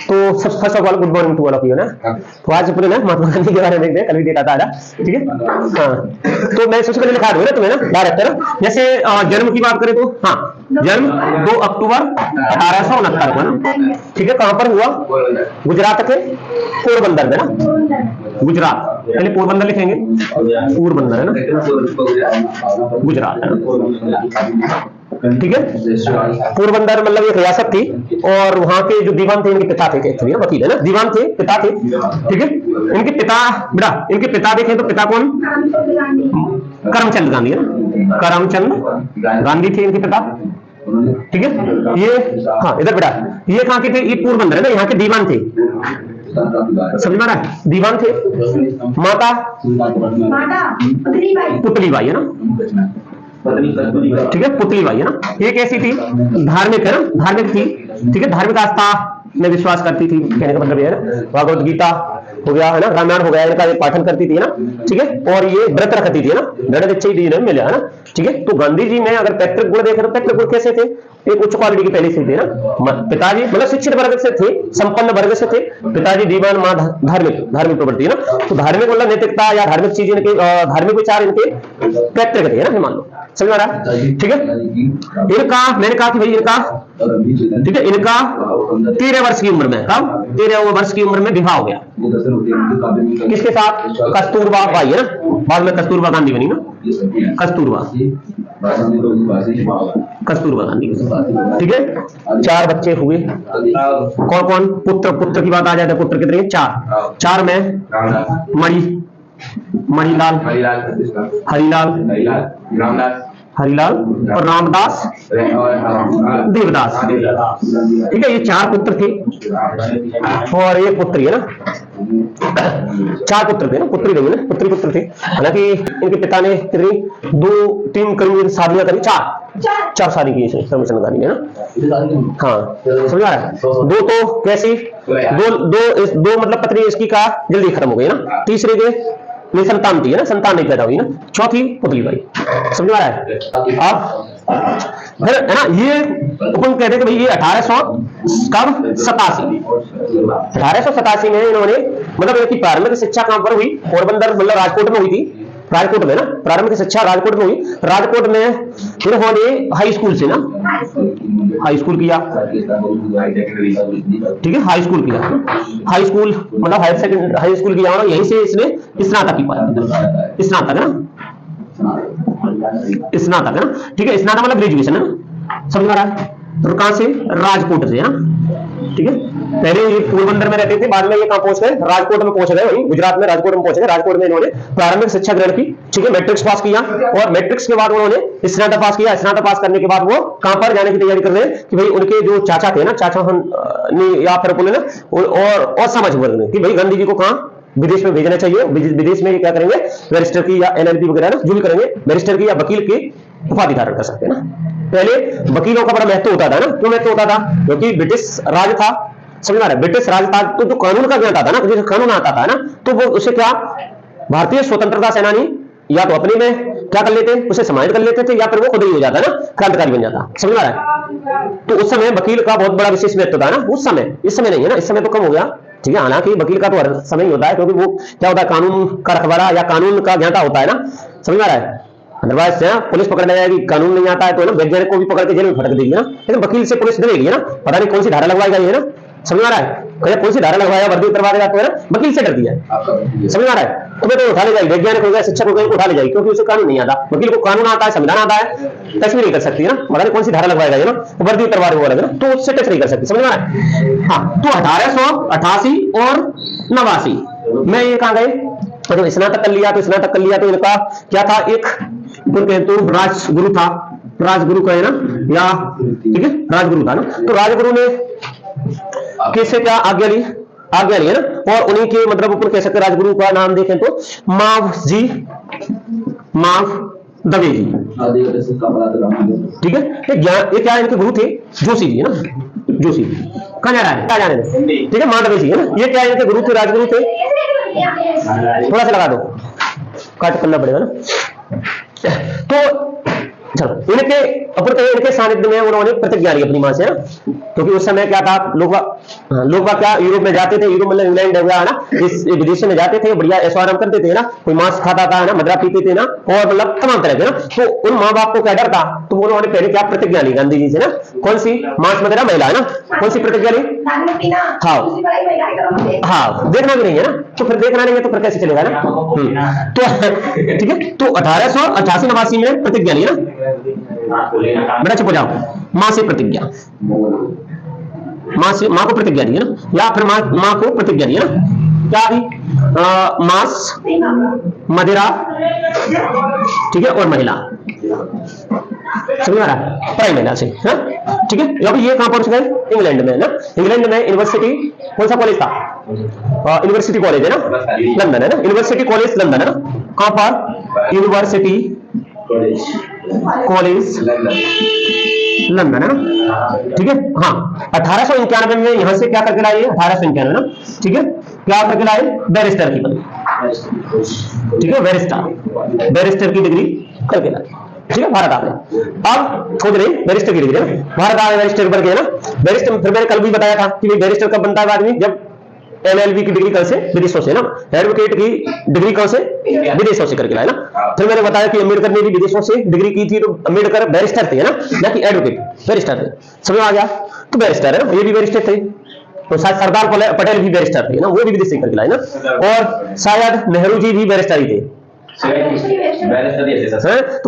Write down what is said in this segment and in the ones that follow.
तो सब first of all good morning to all of you ना। तो आज पूरे ना महात्मा गांधी के बारे में देखते हैं, कल भी देखा था आधा, ठीक है। हाँ, तो मैं सबसे पहले लिखा दूं ना तुम्हें ना डायरेक्टर, जैसे जन्म की बात करें तो हाँ, जन्म 2 अक्टूबर 1869 को ना, ठीक है। कहां पर हुआ? गुजरात के पोरबंदर में ना, गुजरात, पहले पोरबंदर लिखेंगे, पोरबंदर है ना, गुजरात है ना, ठीक है। पोरबंदर मतलब एक रियासत थी, और वहां के जो दीवान थे, इनके पिता थे एक्चुअली, वकील है ना, दीवान थे, पिता थे, ठीक है। इनके पिता बेटा, इनके पिता देखें तो पिता कौन? करमचंद गांधी है ना, करमचंद गांधी थे इनके पिता, ठीक है। ये हाँ इधर बेटा, ये कहां के थे? ये पोरबंदर है ना, यहाँ के दीवान थे, समझ में आ रहा है? दीवान थे। माता पुतली बाई है ना, ठीक है, पुतली बाई है ना। ये कैसी थी? धार्मिक है ना, धार्मिक थी, ठीक है, धार्मिक आस्था में विश्वास करती थी, कहने का मतलब ये है ना। भगवत गीता हो गया है ना, रामायण हो गया, इनका ये पाठन करती थी ना, ठीक है। और ये व्रत रखती थी ना, दृढ़ निश्चयी नहीं मिला है ना, ठीक है। तो गांधी जी में अगर पैतृक गुण देखें तो पैतृक गुण कैसे थे? एक उच्च क्वालिटी की पहले से थे ना, पिताजी मतलब शिक्षित वर्ग से थे, संपन्न वर्ग से थे, पिताजी दीवान, मां धार्मिक प्रवृत्ति है ना। तो धार्मिक मतलब नैतिकता या धार्मिक चीजें इनके, धार्मिक विचार इनके पैतृक थे ना, मान लो, समझ आ रहा है, ठीक है। इनका मैंने कहा कि भाई इनका, ठीक है, इनका 13 वर्ष की उम्र में, कब? 13 वर्ष की उम्र में विवाह हो गया, किसके साथ? कस्तूरबा बाई है ना, बाद में कस्तूरबा गांधी बनी ना, कस्तूरबा गांधी, ठीक है। 4 बच्चे हुए, कौन कौन? पुत्र की बात आ जाए तो पुत्र कितने? 4 में मणिलाल, हरिलाल और रामदास, देवदास, ठीक है। ये 4 पुत्र थे और एक पुत्री है ना, 4 पुत्र थे ना, पुत्री नहीं है ना, पुत्र थे। हालांकि इनके पिता ने कितनी 2-3 करीब शादियां करी, 4 शादी की करमचंद गांधी ने ना, हाँ समझ आ रहा है। 2 तो कैसी? दो मतलब पत्नी इसकी का जल्दी खत्म हो गई ना, तीसरे के में संतान थी है ना, संतान नहीं पैदा हुई ना, चौथी पुतली बाई, समझ आ रहा है आप? फिर है ना, ये अपन कहते हैं कि भाई ये 1887 में इन्होंने मतलब इनकी प्रारंभिक शिक्षा कहां पर हुई? पोरबंदर मतलब राजकोट में हुई थी, राजकोट में ना, प्रारंभिक शिक्षा राजकोट में हुई। राजकोट में इन्होंने हाई स्कूल से ना, हाई स्कूल किया, ठीक है, हाई स्कूल किया, हाई स्कूल मतलब हाई स्कूल किया और यहीं से इसने स्नातक की पाया, स्नातक है ना, स्नातक है ना, ठीक है। स्नातक मतलब ग्रेजुएशन है ना, समझ आ रहा है। तो कहां से? राजकोट से ना, ठीक है। पहले ये पोरबंदर में रहते थे, बाद में ये कहां पहुंच गए? राजकोट में पहुंच गए, वही गुजरात में राजकोट में पहुंच गए। राजकोट में इन्होंने प्रारंभिक शिक्षा ग्रहण की, ठीक है, मैट्रिक्स पास किया, और मैट्रिक्स के बाद उन्होंने स्नातक पास किया। स्नातक पास करने के बाद वो कहां पर जाने की तैयारी कर रहे हैं कि भाई उनके जो चाचा थे ना, चाचा या फिर बोले ना, और समझ वर्ग कि भाई गांधी जी को कहां विदेश में भेजना चाहिए। विदेश में ये क्या करेंगे? बैरिस्टर की या एलएलबी वगैरह ना जो भी करेंगे, बैरिस्टर की या वकील की उपाधि धारण कर सकते हैं ना। पहले वकीलों का बड़ा महत्व होता था ना, क्यों महत्व होता था? क्योंकि ब्रिटिश राज था, समझ आ रहा है, ब्रिटिश राज था, तो जो कानून का ज्ञान आता था ना, जैसे कानून आता था ना, तो वो उसे क्या भारतीय स्वतंत्रता सेनानी या तो अपने में क्या कर लेते, उसे समाहित कर लेते थे, या फिर वो खुद ही हो जाता ना, क्रांतिकारी बन जाता, समझ आ रहा है। तो उस समय वकील का बहुत बड़ा विशेष महत्व था ना, उस समय, इस समय नहीं है ना, इस समय तो कम हो गया, ठीक है। हालांकि वकील का तो हर समय ही होता है, क्योंकि वो क्या होता है, कानून का रखवाला या कानून का ज्ञाता होता है ना, समझ आ रहा है। अदरवाइज पुलिस पकड़ने जाएगी, कानून नहीं आता है तो ना वैज्ञानिक को भी पकड़ के जेल में फटक देगी ना, लेकिन वकील से पुलिस डरेगी ना, पता नहीं कौन सी धारा लगवाई गई है ना, समझ आ रहा है। कौन सी धारा लगवाया, वर्दी उतरवा देगा तो है ना, वकील से डरती है, समझ आ रहा है। तुम्हें तो उठा ले जाएगी, वैज्ञानिक हो गया, शिक्षक हो गया, उठा ले जाएगी, क्योंकि उसे कानून नहीं आता। वकील को कानून आता है, संविधान आता है, टच भी नहीं कर सकती है ना, पता नहीं कौन सी धारा लगवाएगा ये ना, वर्दी उतरवा देगा ना, तो उससे टच नहीं कर सकती, समझ आ रहा है। हाँ, तो 1888 और 89 में ये कहां गए? तो स्नातक कर लिया, तो इनका क्या था? एक तो राजगुरु था, राजगुरु का है ना, या ठीक है, राजगुरु था ना। तो राजगुरु ने कैसे क्या आज्ञा ली है ना, और उन्हीं के मतलब ऊपर कह सकते राजगुरु का नाम देखें तो माव दवे जी, ठीक है। ये क्या इनके गुरु थे? जोशी जी है ना, जोशी कहां जा रहा है, क्या जाने दे, ठीक है, माव दवे जी है ना। ये क्या इनके गुरु थे, राजगुरु थे। थोड़ा सा लगा दो, कट करना पड़ेगा ना। तो चलो इनके इनके सानिध्य में उन्होंने प्रतिज्ञा ली अपनी मां से, है ना, क्योंकि उस समय क्या था, लोग क्या यूरोप में जाते थे, यूरोप मतलब इंग्लैंड हो गया, है ना, इस विदेशों में जाते थे, बढ़िया ऐशो आराम करते थे ना, कोई मांस खाता था, है ना, मदिरा पीते थे ना, और मतलब तमाम तरह के ना। तो उन माँ बाप को क्या डर था, तो उन्होंने पहले क्या प्रतिज्ञा ली गांधी जी से ना, कौन सी, मांस मदिरा महिला, है ना, कौन सी प्रतिज्ञा ली, हाँ देखना भी नहीं है ना, तो फिर देखना नहीं है तो फिर कैसे चलेगा ना। तो ठीक है, तो 1888-89 में प्रतिज्ञा ली ना, बेटा चुप हो जाओ, मां से प्रतिज्ञा, मां को प्रतिज्ञा दी है ना, या फिर मां को प्रतिज्ञा दी है ना, क्या दी, मांस मदिरा, ठीक है, और महिला, समझ आ रहा है, प्राइम महिला से, ठीक है। अभी ये कहां पहुंच गए, इंग्लैंड में, ना, इंग्लैंड में यूनिवर्सिटी, कौन सा कॉलेज था, यूनिवर्सिटी कॉलेज है ना, लंदन, है ना, यूनिवर्सिटी कॉलेज लंदन, है ना, कहां पर, यूनिवर्सिटी कॉलेज लंदन, है ना, ठीक है। हाँ 1891 में यहां से क्या करके लाए, 1891 ना, ठीक है, क्या करके लाए, बैरिस्टर की पदवी, ठीक है, बैरिस्टर की डिग्री करके लाए, ठीक है, भारत आ गए। अब खोज रहे बैरिस्टर की डिग्री, है ना, भारत आ गए, बैरिस्टर बन गए ना, बैरिस्टर, फिर मैंने कल भी बताया था कि बैरिस्टर कब बनता है आदमी, जब LLB की डिग्री कल से विदेशों से, ना, एडवोकेट की डिग्री कल से विदेशों से करके लाए ना। फिर मैंने बताया कि अम्बेडकर ने भी विदेशों से डिग्री की थी, तो अम्बेडकर बैरिस्टर थे, है ना कि एडवोकेट, बैरिस्टर थे, समझ आ गया, तो बैरिस्टर है ना, ये भी बैरिस्टर थे, तो शायद सरदार पटेल भी बैरिस्टर थे ना, वो भी विदेश से करके लाए ना, और शायद नेहरू जी भी बैरिस्टर ही थे, तो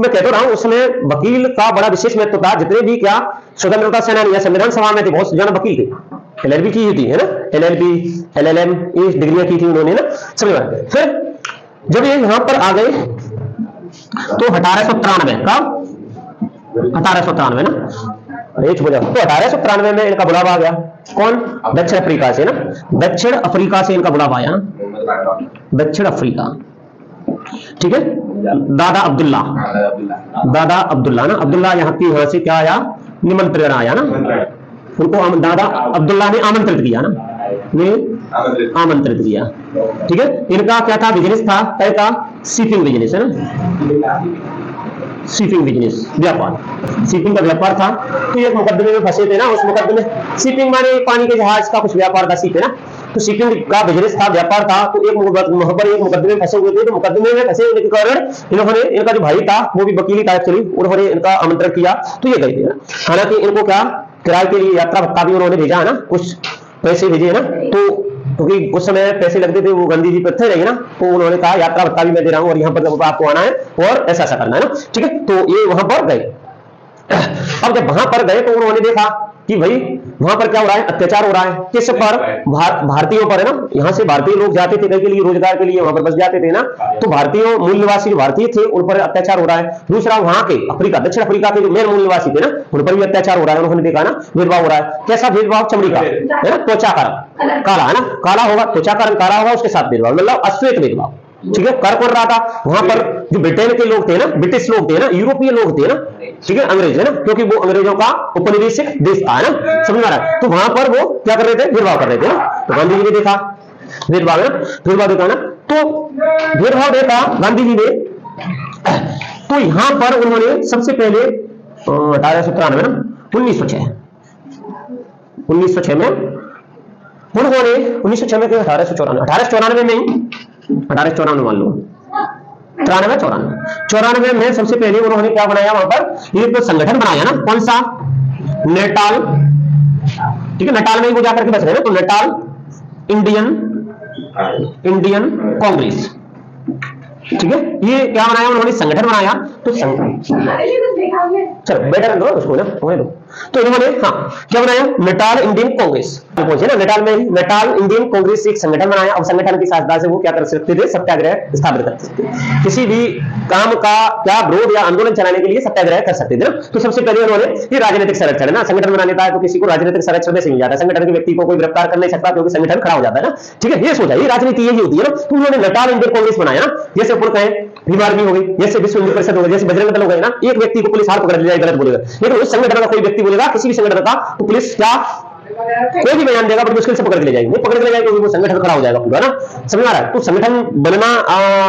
मैं कहता रहा हूं उस समय वकील का बड़ा विशेष महत्व था, जितने भी क्या स्वतंत्रता सेनानी या संविधान सभा में थे, बहुत ज्यादा वकील थे, LLB की ही थी, है ना, LLB LLM ये डिग्रियां की थी उन्होंने ना, समझ में। फिर जब ये यहां पर आ गए तो 1893 का 1893 ना, अरे चुप हो जाओ, तो 1893 में इनका बुलावा आ गया, कौन, दक्षिण अफ्रीका से ना, दक्षिण अफ्रीका से इनका बुलावा आया ना, दक्षिण अफ्रीका, ठीक है, दादा अब्दुल्ला ना, अब्दुल्ला यहाँ की, यहां से क्या आया, निमंत्रण आया ना, उनको दादा अब्दुल्ला ने आमंत्रित किया ना, आमंत्रित किया, ठीक है। इनका क्या था, बिजनेस था, तय का शिपिंग बिजनेस, है ना, शिपिंग बिजनेस, व्यापार, शिपिंग का व्यापार था। तो एक मुकदमे में फंसे थे ना, उस मुकदमे, शिपिंग माने पानी के जहाज का कुछ व्यापार था, शिप है ना, तो शिपिंग का बिजनेस था, व्यापार था। तो एक मुकदमे में फंसे हुए थे, तो मुकदमे में फंसे होने के कारण इन्होंने, इनका जो भाई था वो भी वकीली था एक्चुअली, उन्होंने इनका आमंत्रण किया, तो ये गए थे ना। हालांकि इनको क्या किराए के लिए यात्रा भत्ता भी उन्होंने भेजा है ना, कुछ पैसे भेजे है ना, तो क्योंकि उस समय पैसे लगते थे, वो गांधी जी पर थे नहीं ना, तो उन्होंने कहा यात्रा भत्ता भी मैं दे रहा हूं, और यहाँ पर आपको आना है और ऐसा ऐसा करना है ना, ठीक है। तो ये वहां पर गए। अब जब वहां पर गए तो उन्होंने देखा कि भाई वहां पर क्या हो रहा है, अत्याचार हो रहा है, किस पर, भारतीयों पर, है ना। यहाँ से भारतीय लोग जाते थे कहीं के लिए, रोजगार के लिए वहां पर बस जाते थे ना, तो भारतीयों, मूल निवासी जो भारतीय थे उन पर अत्याचार हो रहा है। दूसरा वहां के अफ्रीका, दक्षिण अफ्रीका के जो मेन मूल निवासी थे ना, उन पर भी अत्याचार हो रहा है। उन्होंने देखा ना, भेदभाव हो रहा है। कैसा भेदभाव, चमड़ी का, है ना, त्वचा का रंग काला, है ना, काला होगा, त्वचा का रंग काला होगा, उसके साथ भेदभाव, मतलब अश्वेत भेदभाव, ठीक है, कर रहा था। वहां पर जो ब्रिटेन के लोग थे ना, ब्रिटिश लोग थे ना, यूरोपीय लोग थे ना, ठीक है, अंग्रेज, है ना, क्योंकि वो अंग्रेजों का उपनिवेशिक देश था ना, समझ में आ रहा है। तो वहां पर वो क्या कर रहे थे, भेदभाव कर रहे थे ना। तो गांधी जी ने देखा भेदभाव, है ना, भेदभाव देखा ना, तो भेदभाव देखा गांधी जी ने। तो यहां पर उन्होंने सबसे पहले 1893 ना, 1906 में उन्होंने, 1906 में 1894 में, 1894 मान लो, 94 में सबसे पहले उन्होंने क्या बनाया, वहां पर एक संगठन बनाया ना, कौन सा, नेटाल, ठीक है, नेटाल में ही वो जाकर के बस रहे ना, तो नेटाल इंडियन कांग्रेस, ठीक है, ये क्या बनाया उन्होंने, संगठन बनाया। तो चलो बेटर दो उसको ना, होने दो। तो इन्होंने क्या बनाया, नेटाल इंडियन कांग्रेस, पहुंचे ना नेटाल में, नेटाल इंडियन कांग्रेस एक संगठन बनाया। और संगठन की सहायता से वो क्या कर सकते थे, सत्याग्रह स्थापित कर सकते थे, किसी भी काम का क्या विरोध या आंदोलन चलाने के लिए सत्याग्रह कर सकते थे ना। तो सबसे पहले उन्होंने ये राजनीतिक संरक्षण, है ना, संगठन बनाने का है तो किसी को राजनीतिक संरक्षण से मिल जाता है, संगठन के व्यक्ति को कोई गिरफ्तार कर नहीं सकता क्योंकि संगठन खड़ा हो जाता है ना, ठीक है, ये सोचा, ये राजनीति यही होती है ना। तो उन्होंने नेटाल इंडियन कांग्रेस बनाया ना, जैसे अपन कहें भीम आर्मी हो गई, जैसे विश्व हिंदू परिषद हो गई, जैसे बजरंग दल हो गए ना, एक व्यक्ति को पुलिस हाथ पकड़ ले जाए गलत बोलेगा, लेकिन उस संगठन का कोई व्यक्ति बोलेगा किसी भी संगठन का, तो पुलिस क्या कोई भी बयान देगा बड़ी मुश्किल से पकड़ के ले जाएगी, नहीं पकड़ के ले जाएगी, वो संगठन खड़ा हो जाएगा पूरा ना, समझ आ रहा है। तो संगठन बनना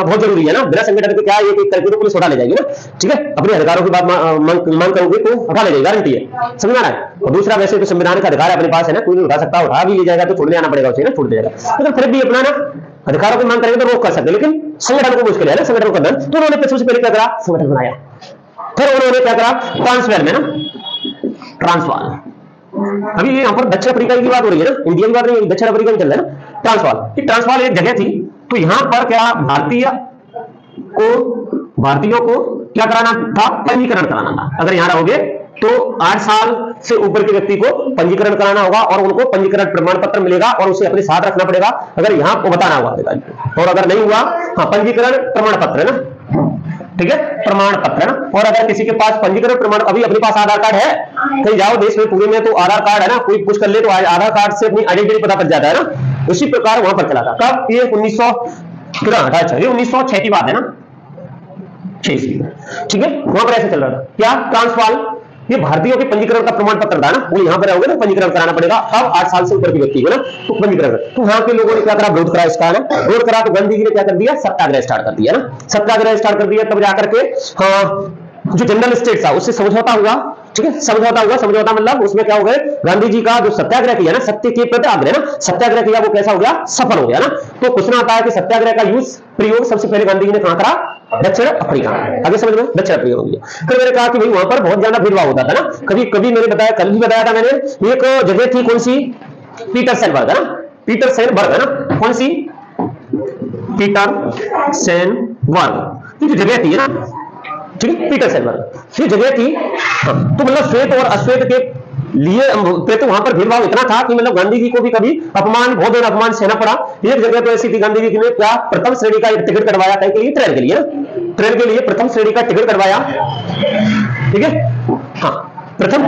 बहुत जरूरी है ना, बिना संगठन के क्या ये एक तरह की पुलिस उठा ले जाएगी ना, ठीक है, अपने अधिकारों की बात मांग करोगे तो उठा ले जाएगी, गारंटी है, समझ आ रहा है। और दूसरा वैसे तो संविधान का अधिकार अपने पास है ना, कोई नहीं उठा सकता, उठा भी ले जाएगा तो छोड़ने आना पड़ेगा उसे ना, छोड़ देगा, लेकिन फिर भी अपना ना अधिकारों की मांग करेंगे तो रोक कर सकते, लेकिन संगठन को मुश्किल है ना, संगठन को बंद। तो उन्होंने सबसे पहले क्या करा, संगठन बनाया, फिर उन्होंने क्या करा, ट्रांसफर में ना, ट्रांसवाल, अभी यहाँ पर दक्षिण अफ्रीका की बात हो रही है ना, इंडिया की बात नहीं, दक्षिण अफ्रीका में चल रहा है ना, ट्रांसवाल। ट्रांसवाल एक जगह थी, तो यहाँ पर क्या भारतीयों को क्या कराना था, पंजीकरण कराना था। अगर यहाँ रहोगे तो 8 साल से ऊपर के व्यक्ति को पंजीकरण कराना होगा और उनको पंजीकरण प्रमाण पत्र मिलेगा और उसे अपने साथ रखना पड़ेगा, अगर यहाँ को बताना होगा अधिकारी, और अगर नहीं हुआ, हाँ पंजीकरण प्रमाण पत्र है ना, ठीक है, प्रमाण पत्र ना। और अगर किसी के पास पंजीकरण प्रमाण, अभी अपने पास आधार कार्ड है, कहीं जाओ देश में पूरे में तो आधार कार्ड है ना, कोई कुछ कर ले तो आधार कार्ड से अपनी आइडेंटिटी पता चल जाता है ना, उसी प्रकार वहां पर चला था। कब, ये 1906 की बात है ना, 6 ठीक है, वहां पर ऐसे चल रहा था। क्या, ट्रांसवाल, ये भारतीयों के पंजीकरण का प्रमाण पत्र था ना, वो यहाँ पर रहोगे ना, पंजीकरण कराना पड़ेगा। अब 8 साल से ऊपर की व्यक्ति को ना, तो पंजीकरण। तो वहां के लोगों ने क्या करा, विरोध करा इसका ना, विरोध करा तो गांधी जी ने क्या कर दिया, सत्याग्रह स्टार्ट कर दिया ना, सत्याग्रह स्टार्ट कर दिया। तब जाकर के जो जनरल स्टेट था उससे समझौता हुआ, ठीक है, समझौता हुआ, समझौता मतलब उसमें क्या हो गए, गांधी जी का जो सत्याग्रह किया ना, सत्य के प्रति आग्रह ना, सत्याग्रह किया, वो कैसा हो गया, सफल हो गया ना। तो क्वेश्चन आता है कि सत्याग्रह का प्रयोग सबसे पहले गांधी जी ने कहां करा, दक्षिण अफ्रीका। आगे समझ में, दक्षिण अफ्रीका हो गया। फिर मैंने कहा कि भाई वहां पर बहुत ज्यादा भेदभाव होता था ना, कभी कभी मैंने बताया, कल भी बताया था मैंने, एक जगह थी कौन सी, पीटरसेनबर्ग है ना, पीटरसेनबर्ग है ना, कौन सी, पीटरसेनबर्ग, ये जो जगह थी ना, ठीक है, पीटरसेनबर्ग ये जगह थी। तो मतलब श्वेत और अश्वेत के लिए तो वहां पर भेदभाव इतना था कि मतलब गांधी जी को भी कभी अपमान, बहुत देर अपमान सहना पड़ा। एक जगह तो ऐसी थी, गांधी जी ने क्या प्रथम श्रेणी का एक टिकट कटवाया था, ट्रेन के लिए, ट्रेन के लिए प्रथम श्रेणी का टिकट कटवाया, ठीक है, हाँ प्रथम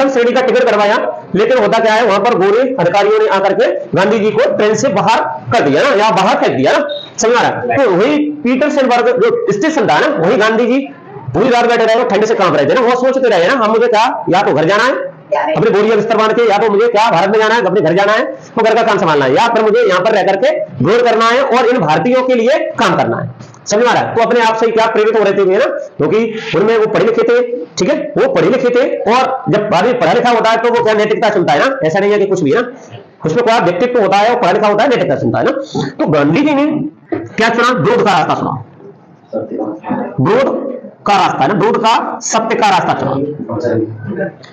श्रेणी का टिकट करवाया। लेकिन होता क्या है, वहां पर गोरे अधिकारियों ने आकर के गांधी जी को ट्रेन से बाहर कर दिया ना, या बाहर फेंक दिया ना, समझ रहा है। तो वही पीटरसेनबर्ग जो स्टेशन था ना, वही गांधी जी पूरी रात बैठे रहे, ठंड से कांप रहे थे ना, वो सोचते रहे ना, हम मुझे क्या, या तो घर जाना है अपने बोरिया बिस्तर बांध के, या तो मुझे क्या भारत में जाना है, अपने घर जाना है, तो घर का काम संभालना है, या फिर मुझे यहाँ पर रह करके विरोध करना है और इन भारतीयों के लिए काम करना है, समझ आ रहा है। तो अपने आप से क्या प्रेरित हो रहे थे ना, क्योंकि उनमें वो पढ़े लिखे थे, ठीक है, वो पढ़े लिखे थे, और जब आदमी पढ़ा लिखा होता है तो वो क्या नैतिकता चुनता है ना, ऐसा नहीं है कि कुछ भी है ना, उसमें कोई व्यक्तित्व होता है, और पढ़ा लिखा होता है, नैतिकता चुनता है ना। तो गांधी जी ने क्या चुना, विरोध का रास्ता चुना, विरोध का रास्ता है ना, विरोध का, सत्य का रास्ता चुना,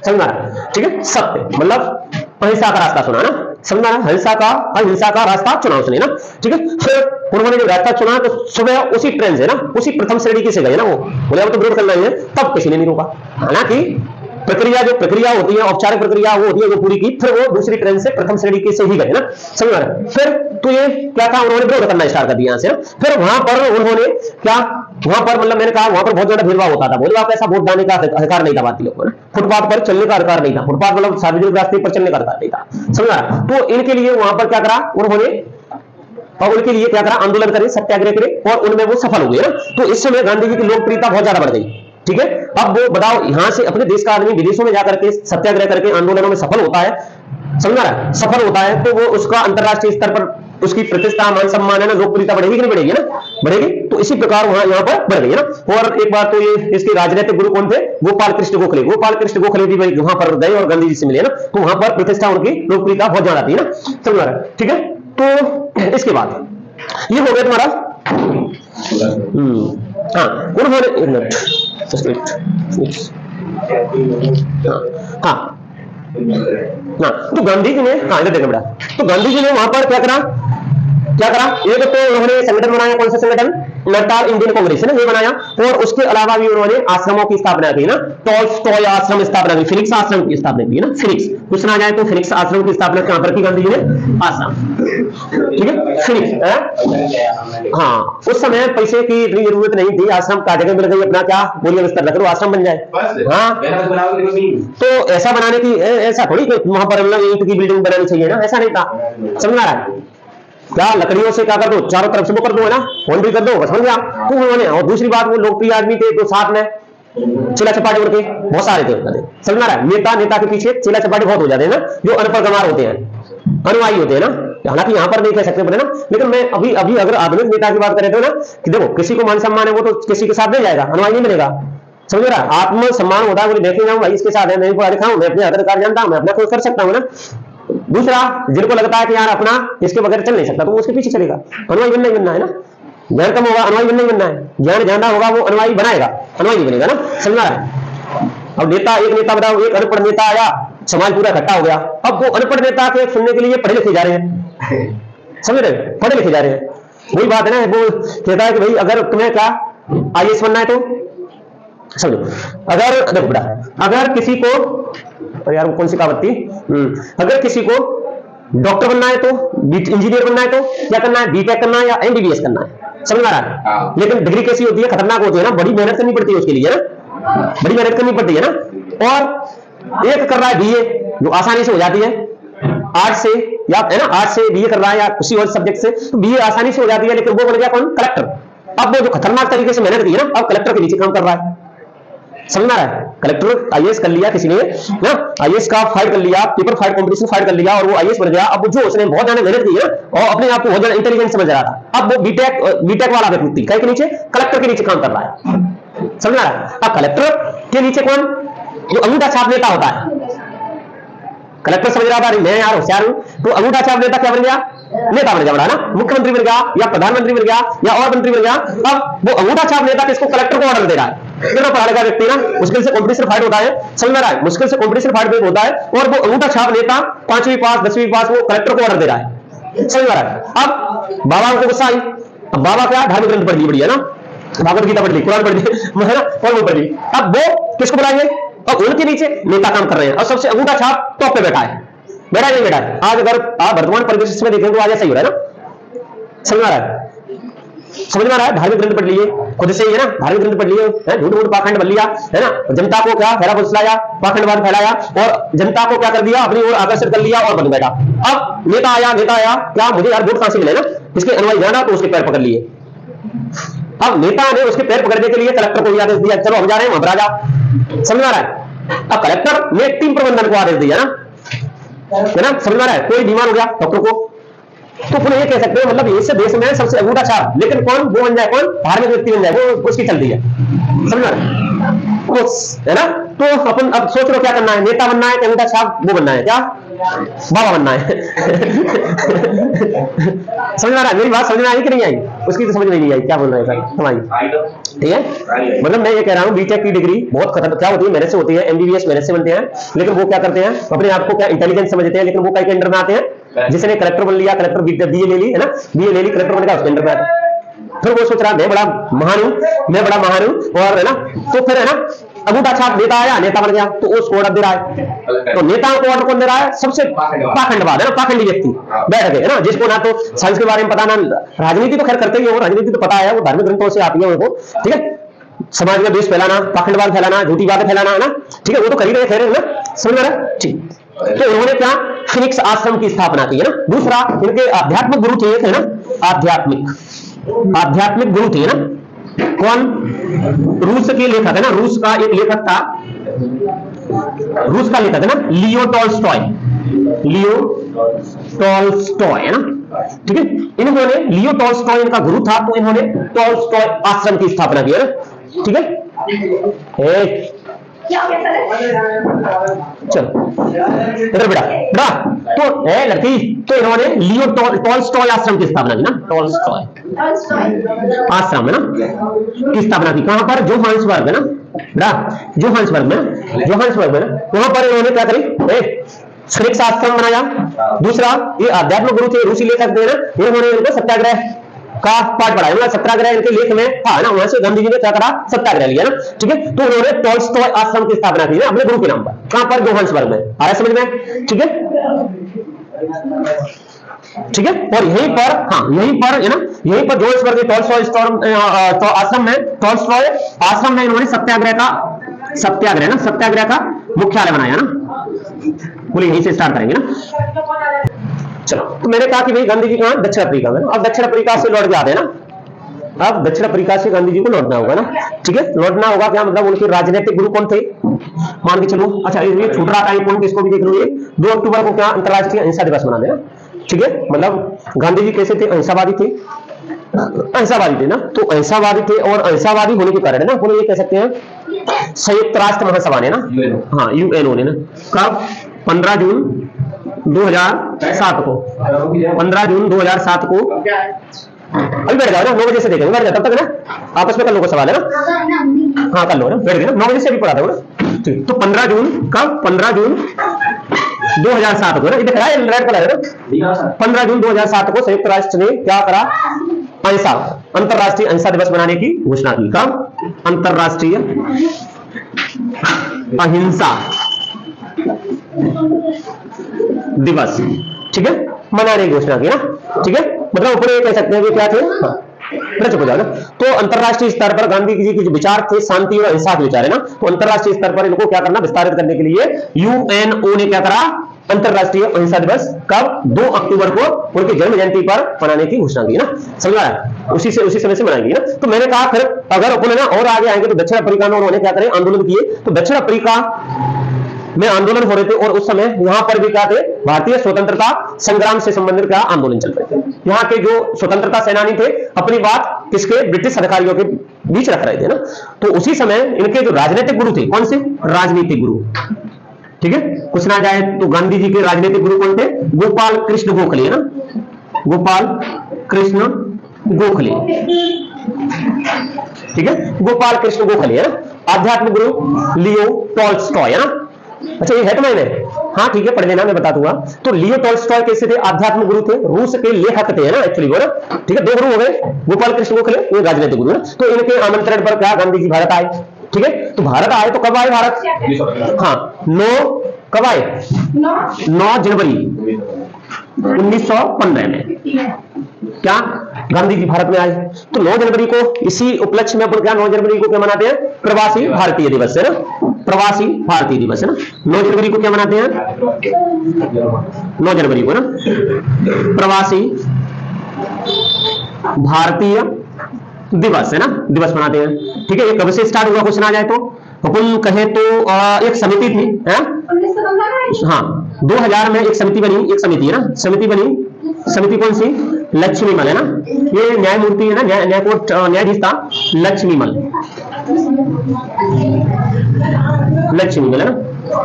समझना है, ठीक है, सत्य मतलब अहिंसा का रास्ता चुना ना, समझना है, अहिंसा का रास्ता चुना उसने ना, ठीक है। फिर उन्होंने जब रास्ता चुना तो सुबह उसी ट्रेन से ना, उसी प्रथम श्रेणी से गए ना, वो बोले तो विरोध करना ही है, तब किसी ने नहीं रोका। हालांकि जो प्रक्रिया होती है, औपचारिक प्रक्रिया वो होती है जो पूरी की, फिर वो दूसरी ट्रेन से प्रथम श्रेणी से ही गए ना, समझ रहे हैं। फिर तो ये क्या था, उन्होंने विरोध करना स्टार्ट कर दिया से ना। फिर वहां पर उन्होंने क्या, वहां पर मतलब मैंने कहा वहां पर बहुत ज्यादा भेदभाव होता था, बोले ऐसा वोट डालने का अधिकार नहीं था भारतीयों को, फुटपाथ पर चलने का अधिकार नहीं था, फुटपाथ मतलब सार्वजनिक रास्ते पर चलने का अधिकार नहीं था, समझ रहा है। तो इनके लिए वहां पर क्या करा उन्होंने, और उनके लिए क्या करा, आंदोलन करे, सत्याग्रह करे, और उनमें वो सफल हुए ना। तो इस समय गांधी जी की लोकप्रियता बहुत ज्यादा बढ़ गई, ठीक है। अब वो बताओ, यहां से अपने देश का आदमी विदेशों में जाकर के सत्याग्रह करके आंदोलनों में सफल होता है, समझ रहा है, सफल होता है, तो वो उसका अंतरराष्ट्रीय स्तर पर उसकी प्रतिष्ठा, मान सम्मान है ना, लोकप्रियता बढ़ेगी कि नहीं बढ़ेगी ना, बढ़ेगी। तो इसी प्रकार वहां यहाँ पर बढ़ गई ना। और एक बात तो ये, इसके राजनीतिक गुरु कौन थे, गोपाल कृष्ण गोखले भी भाई वहां पर गए और गांधी जी से मिले ना, तो वहां पर प्रतिष्ठा उनकी, लोकप्रियता बहुत ज्यादा थी ना, समझ रहा है, ठीक है। तो इसके बाद ये हो गया तुम्हारा, हाँ उन्होंने, हाँ तो गांधी जी ने, हाँ इधर देखना बेटा, तो गांधी जी ने वहां पर क्या करा, एक तो उन्होंने संगठन बनाया, कौन सा संगठन, नटाल इंडियन कांग्रेस ने ये बनाया। और उसके अलावा भी उन्होंने आश्रमों की स्थापना की ना, टॉलस्टॉय आश्रम स्थापना की, फिनिक्स आश्रम की स्थापना की ना, फिनिक्स कुछ ना जाए तो फिनिक्स आश्रम की स्थापना कहां पर की गांधी जी ने, आश्रम, ठीक है, फिनिक्स। हाँ उस समय पैसे की इतनी जरूरत नहीं थी, आश्रम का जगह मिल गई, अपना क्या बोलिए बिस्तर रख लो, आश्रम बन जाए। हाँ तो ऐसा बनाने की, ऐसा थोड़ी वहां पर ईंट की बिल्डिंग बनानी चाहिए ना, ऐसा नहीं था, समझ रहा है। क्या लकड़ियों से क्या कर दो, चारों तरफ से वो कर दो है ना, बाउंड्री कर दो, बस बन गया। तो उन्होंने, और दूसरी बात वो लोकप्रिय आदमी थे, तो साथ में चेला चपाटी उनके बहुत सारे थे, समझ में आ रहा है। नेता के पीछे चेला चपाटी बहुत हो जाते हैं ना, जो अनपढ़ गंवार होते हैं, अनुयायी होते हैं ना। हालांकि यहाँ पर नहीं कह सकते ना, लेकिन मैं अभी अगर आधुनिक नेता की बात करें तो ना, कि देखो किसी को मान सम्मान है वो तो किसी के साथ नहीं जाएगा, अनुयायी नहीं मिलेगा, समझ रहा है। आत्म सम्मान होता है, मुझे देखे जाऊँ भाई इसके साथ है, नहीं पढ़ा लिखा हूं, मैं अपने अधिकार जानता हूं, मैं अपना खुद कर सकता हूँ ना। दूसरा, जिनको लगता है कि यार अपना इसके बगैर चल नहीं सकता, तो वो उसके पीछे चलेगा। अनुयायी बनना है ना, ज्ञान कम होगा, अनुयायी बनना है, ज्ञान ज्यादा होगा वो अनुयायी बनाएगा, अनुयायी नहीं बनेगा ना, समझ रहा है। अब नेता, एक नेता बताओ, एक अनपढ़ नेता आया, समाज पूरा इकट्ठा हो गया, अब वो अनपढ़ नेता के सुनने के लिए पढ़े लिखे जा रहे हैं, समझ रहे, पढ़े लिखे जा रहे हैं। वही बात है ना, वो कहता है कि भाई अगर तुम्हें क्या IAS बनना है तो समझो, अगर देखो बेटा, अगर किसी को, यार कौन सी कहावत थी, अगर किसी को डॉक्टर बनना है तो, इंजीनियर बनना है तो क्या करना है, बीटेक करना है या MBBS करना है, समझ में आ रहा है। लेकिन डिग्री कैसी होती है, खतरनाक होती है ना, बड़ी मेहनत करनी पड़ती है उसके लिए ना, बड़ी मेहनत करनी पड़ती है ना। और एक कर रहा है BA, जो आसानी से हो जाती है, आर्ट से या है ना, आर्ट से BA कर रहा है या किसी और सब्जेक्ट से, तो BA आसानी से हो जाती है, लेकिन वो बन गया कौन, कलेक्टर। अब वो जो खतरनाक तरीके से मेहनत की है ना, अब कलेक्टर के नीचे काम कर रहा है, समझ में आ रहा है। कलेक्टर IAS कर लिया किसी ने ना, IAS का फाइट कर लिया, पेपर फाइट कंपटीशन फाइट कर लिया और वो IAS बन गया। अब जो उसने बहुत ज्यादा मेहनत की है और अपने आप को बहुत ज्यादा इंटेलिजेंट समझ रहा था, अब वो बीटेक वाला व्यक्ति कहीं के नीचे, कलेक्टर के नीचे काम कर रहा है, समझ रहा है। अब कलेक्टर के नीचे कौन, जो अंगूठा छाप नेता होता है, कलेक्टर समझ रहा था मैं यार होशियार हूं, तो अंगूठा छाप नेता क्या बन गया, नेता बन गया, बड़ा ना, मुख्यमंत्री बन गया या प्रधानमंत्री बन गया या और मंत्री बन गया। अब वो अंगूठा छाप नेता किसको, कलेक्टर को ऑर्डर दे रहा है। इतना पढ़ा लिखा व्यक्ति ना, मुश्किल से कंपटीशन फाइट होता है, समझ रहा है, मुश्किल से कंपटीशन फाइट होता है, और वो अंगूठा छाप नेता 5वीं पास 10वीं पास वो कलेक्टर को ऑर्डर दे रहा है, समझ रहा है। अब बाबा को गुस्सा आई, अब बाबा क्या धार्मिक ग्रंथ पढ़ ली, बढ़िया ना, भागवत गीता पढ़ ली, कुरान पढ़ ली, और वो पढ़ ली। अब वो किसको बुलाएंगे, अब उनके नीचे नेता काम कर रहे हैं और सबसे अंगूठा छाप टॉप पे बैठा है, बैठा नहीं बैठा है। आज अगर आप वर्तमान परिदृश्य में देखें तो आज ऐसा ही हो रहा है ना, समझ में आ रहा है, समझ में आ रहा है। धार्मिक ग्रंथ पढ़ लिए खुद से ही है ना, धार्मिक ग्रंथ पढ़ लिए, झूठ मूठ पाखंड बन लिया है ना, जनता को क्या फैला फुसलाया, पाखंडवाद फैलाया और जनता को क्या कर दिया, अपनी ओर आकर्षित कर लिया और बन बैठा। अब नेता आया क्या मुझे यार वोट कहां से मिले ना, इसके अनुयायी जाना, तो उसके पैर पकड़ लिए। अब नेता ने उसके पैर पकड़ने के लिए कलेक्टर को आदेश दिया, चलो हम जा रहे हैं वहां पर आ जा, समझ में आ रहा है। अब कलेक्टर ने टीम प्रबंधन को आदेश दिया ना, है ना, समझ में आ रहा है। कोई बीमार हो गया डॉक्टर को, तो पुनः ये कह सकते हैं मतलब इससे देश में सबसे अंगूठा छाप, लेकिन कौन वो बन जाए, कौन धार्मिक व्यक्ति बन जाए, वो उसकी चलती है, समझ वो है ना। तो अपन अब सोच लो क्या करना है, नेता बनना है, अंगूठा छाप वो बनना है, क्या बाबा बनना है। समझ में आ रहा है, मेरी बात समझ में आई कि नहीं आई, उसकी तो समझ में नहीं आई क्या बोल रहे हैं सर, समझ ठीक है। मतलब मैं ये कह रहा हूँ बीटेक की डिग्री बहुत खतरनाक क्या होती है, मेहनत से होती है, MBBS मेहनत से बनते हैं, लेकिन वो क्या करते हैं, अपने आप को क्या इंटेलिजेंट समझते हैं, लेकिन वो कई के अंडर में आते हैं। जिसने कलेक्टर बन लिया, कलेक्टर BA ले ली है ना, BA ले ली, कलेक्टर बन गया, उसके अंडर में आते हैं। फिर वो सोच रहा मैं बड़ा महान हूं, मैं बड़ा महान हूं, और है ना, तो फिर है ना अंगूठा छाप नेता आया, नेता बन गया, तो उसको ऑर्डर दे रहा है। तो नेताओं को ऑर्डर कौन दे रहा है, सबसे पाखंडवाद है ना, पाखंडी व्यक्ति बैठ गए है ना, जिसको ना तो साइंस के बारे में पता, ना राजनीति तो खैर करते ही हो, राजनीति तो पता है, वो धार्मिक ग्रंथों से आती है उनको, ठीक है, समाज में देश फैलाना, पाखंडवाद फैलाना, झूठी बातें फैलाना है ना, ठीक है, वो तो कर ही रहे खैर है ना, समझ में आ रहा है ठीक। तो इन्होंने क्या फिनिक्स आश्रम की स्थापना की है ना। दूसरा, इनके आध्यात्मिक गुरु थे ना, आध्यात्मिक गुरु थे ना, कौन, रूस के लेखक है ना, रूस का एक लेखक था, रूस का लेखक है ना, लियो टॉल्स्टॉय है ना, ठीक है। इन्होंने लियो टॉल्स्टॉय इनका गुरु था, तो इन्होंने टॉल्स्टॉय आश्रम की स्थापना की है ना, ठीक है। चलो इधर बेटा तो है लड़की, तो इन्होंने लियो टॉल्स्टॉय आश्रम की स्थापना की ना, टॉल्स्टॉय आश्रम है ना की स्थापना की, कहां पर, जोहान्सबर्ग है ना बेटा, जोहान्सबर्ग में ना, वहां पर इन्होंने क्या करी, फिनिक्स आश्रम बनाया। दूसरा, ये आध्यात्मिक गुरु थे, रूसी लेखक थे ना, इन्होंने इनको सत्याग्रह का पाठ पढ़ाया, मतलब सत्याग्रह इनके लेख में था ना, वहां से गांधी जी ने क्या करा, सत्याग्रह लिया ना, ठीक है। तो उन्होंने टॉल्स्टॉय आश्रम की स्थापना की ना अपने गुरु के नाम पर, कहां पर, जोहान्सबर्ग में, आ रहा समझ में, ठीक है, ठीक है। और यहीं पर, हाँ यहीं पर है ना, यहीं पर जोहान्सबर्ग टॉल्स्टॉय आश्रम में, टॉल्स्टॉय आश्रम में इन्होंने सत्याग्रह का मुख्यालय बनाया ना, बोले यहीं से स्टार्ट करेंगे ना। चलो, तो मैंने कहा कि भाई गांधी जी कहां, दक्षिण अफ्रीका में, अब दक्षिण अफ्रीका से लौट के आते हैं ना, अब दक्षिण अफ्रीका से गांधी जी को लौटना होगा ना, ठीक है, लौटना होगा। क्या मतलब उनके राजनीतिक गुरु कौन थे, मान के चलो। अच्छा ये छूट रहा था पॉइंट, इसको भी देख लो। ये 2 अक्टूबर को क्या अंतर्राष्ट्रीय अहिंसा दिवस मनाते हैं, ठीक है। मतलब गांधी जी कैसे थे, अहिंसावादी थे, अहिंसावादी थे ना। तो अहिंसावादी थे और अहिंसावादी होने के कारण ना उन्हें ये कह सकते हैं संयुक्त राष्ट्र महासभा ने ना, हाँ यूएनओ ने ना, कब 15 जून 2007 को, 15 जून 2007 को। अभी बैठ जाओ ना, 9 बजे से देखेंगे, बैठ जाओ तब तक ना, आपस में कर लो सवाल है ना, हाँ कर लो ना, बैठ गए ना, 9 बजे से भी पढ़ा था ना, ठीक। तो 15 जून कब, 15 जून 2007 को ना, ये दिख रहा है रेड कलर है ना, 15 जून 2007 को संयुक्त राष्ट्र ने क्या करा, अहिंसा, अंतरराष्ट्रीय अहिंसा दिवस मनाने की घोषणा की। कब, अंतरराष्ट्रीय अहिंसा दिवस, ठीक है, मनाने की घोषणा की ना, ठीक है। मतलब ऊपर ये कह सकते हैं कि क्या थे, चुप हो जाएगा। तो अंतरराष्ट्रीय स्तर पर गांधी जी के जो विचार थे शांति और अहिंसा के विचार है ना, तो अंतरराष्ट्रीय स्तर पर इनको क्या करना, विस्तारित करने के लिए यूएनओ ने क्या करा, अंतरराष्ट्रीय अहिंसा दिवस कब, 2 अक्टूबर को उनकी जन्म जयंती पर मनाने की घोषणा की ना, समझ आया, उसी समय से मनाएंगे ना। तो मैंने कहा फिर अगर अपन ना और आगे आएंगे तो दक्षिण अफ्रीका में उन्होंने क्या करे, आंदोलन किए। तो दक्षिण अफ्रीका में आंदोलन हो रहे थे और उस समय यहां पर भी क्या थे, भारतीय स्वतंत्रता संग्राम से संबंधित क्या आंदोलन चल रहे थे। यहाँ के जो स्वतंत्रता सेनानी थे अपनी बात किसके, ब्रिटिश अधिकारियों के बीच रख रहे थे ना। तो उसी समय इनके जो राजनीतिक गुरु थे, कौन से, राजनीतिक गुरु, ठीक है, कुछ ना जाए तो गांधी जी के राजनीतिक गुरु कौन थे, गोपाल कृष्ण गोखले है ना, गोपाल कृष्ण गोखले, ठीक है, गोपाल कृष्ण गोखले है ना। आध्यात्म गुरु लियो टॉल्स्टॉय है ना। अच्छा ये हेडलाइन है, हाँ ठीक है, पढ़ लेना, मैं बता दूंगा। तो लियो टॉल्स्टॉय कैसे थे, आध्यात्म गुरु थे, रूस के लेखक थे ना एक्चुअली वो ना, ठीक है। 2 गुरु हो गए, गोपाल कृष्ण गोखले ये राजनीतिक गुरु ना। तो इनके आमंत्रण पर क्या गांधी जी भारत आए, ठीक है। तो भारत आए तो कब आए भारत, हाँ 9 कब आए, 9 जनवरी 1915 में क्या गांधी जी भारत में आए। तो 9 जनवरी को इसी उपलक्ष्य में अपन क्या 9 जनवरी को क्या मनाते हैं, प्रवासी भारतीय दिवस है ना, प्रवासी भारतीय दिवस है ना। 9 जनवरी को क्या मनाते हैं, 9 जनवरी को ना प्रवासी भारतीय दिवस है ना, दिवस मनाते हैं, ठीक है। ये कब से स्टार्ट हुआ, कुछ ना जाए तो अपन कहे तो एक समिति थी, है हाँ 2000 में एक समिति बनी, एक समिति है ना, समिति बनी, समिति कौन सी, लक्ष्मीमल है ना। ये न्यायमूर्ति है ना, न्यायकोर्ट न्यायाधीश था लक्ष्मीमल, लक्ष्मीमल है ना,